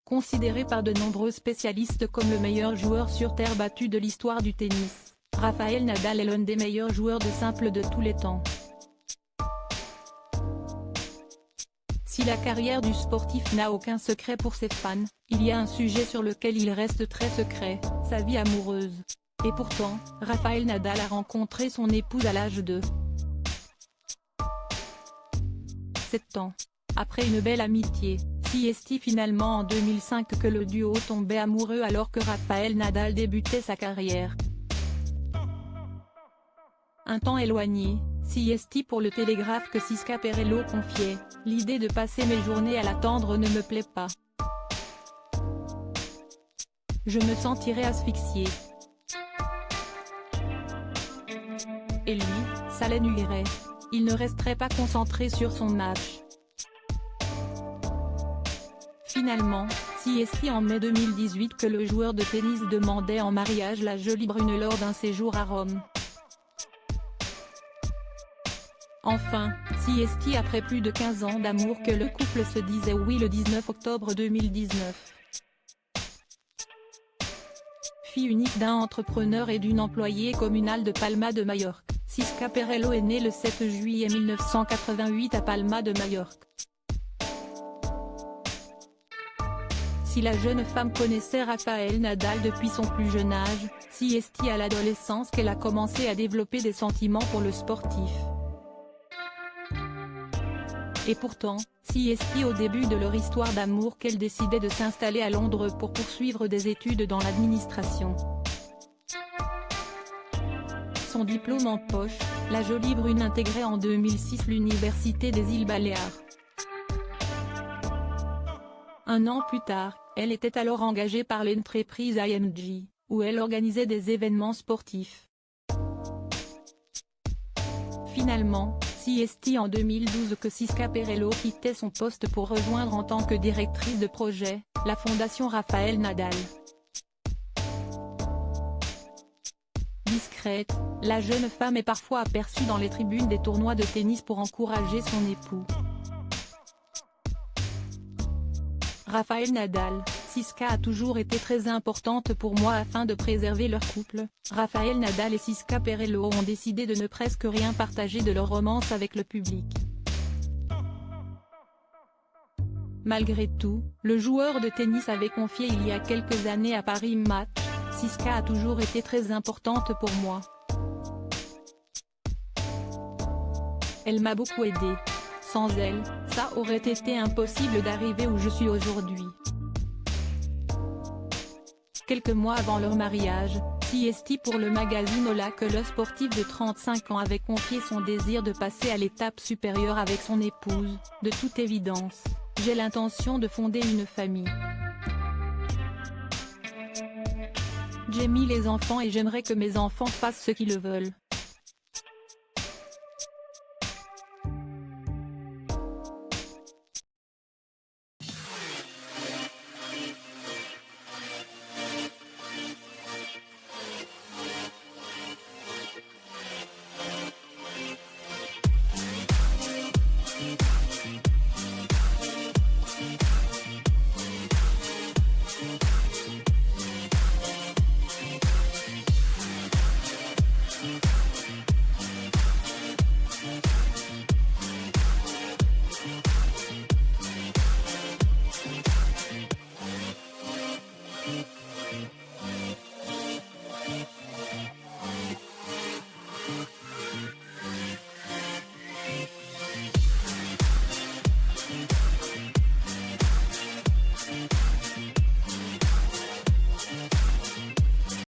Considéré par de nombreux spécialistes comme le meilleur joueur sur terre battue de l'histoire du tennis, Rafael Nadal est l'un des meilleurs joueurs de simple de tous les temps. Si la carrière du sportif n'a aucun secret pour ses fans, il y a un sujet sur lequel il reste très secret, sa vie amoureuse. Et pourtant, Rafael Nadal a rencontré son épouse à l'âge de 7 ans. Après une belle amitié, c'est finalement en 2005 que le duo tombait amoureux alors que Rafael Nadal débutait sa carrière. Un temps éloigné, pour le Télégraphe que Siska Perello confiait, « L'idée de passer mes journées à l'attendre ne me plaît pas. Je me sentirais asphyxiée. Et lui, ça l'ennuierait. Il ne resterait pas concentré sur son match. » Finalement, c'est en mai 2018 que le joueur de tennis demandait en mariage la jolie brune lors d'un séjour à Rome. Enfin, après plus de 15 ans d'amour que le couple se disait oui le 19 octobre 2019. Fille unique d'un entrepreneur et d'une employée communale de Palma de Majorque, Siska Perello est née le 7 juillet 1988 à Palma de Majorque. Si la jeune femme connaissait Rafael Nadal depuis son plus jeune âge, c'est à l'adolescence qu'elle a commencé à développer des sentiments pour le sportif. Et pourtant, c'est au début de leur histoire d'amour qu'elle décidait de s'installer à Londres pour poursuivre des études dans l'administration. Son diplôme en poche, la jolie brune intégrait en 2006 l'Université des îles Baléares. Un an plus tard, elle était alors engagée par l'entreprise IMG, où elle organisait des événements sportifs. Finalement, c'est en 2012 que Siska Perello quittait son poste pour rejoindre en tant que directrice de projet, la fondation Rafael Nadal. Discrète, la jeune femme est parfois aperçue dans les tribunes des tournois de tennis pour encourager son époux. Rafael Nadal, Siska a toujours été très importante pour moi afin de préserver leur couple. Rafael Nadal et Siska Perello ont décidé de ne presque rien partager de leur romance avec le public. Malgré tout, le joueur de tennis avait confié il y a quelques années à Paris Match, « Siska a toujours été très importante pour moi. Elle m'a beaucoup aidé. Sans elle, ça aurait été impossible d'arriver où je suis aujourd'hui. » Quelques mois avant leur mariage, c'est pour le magazine Hola que le sportif de 35 ans avait confié son désir de passer à l'étape supérieure avec son épouse. « De toute évidence, j'ai l'intention de fonder une famille. J'ai mis les enfants et j'aimerais que mes enfants fassent ce qu'ils veulent.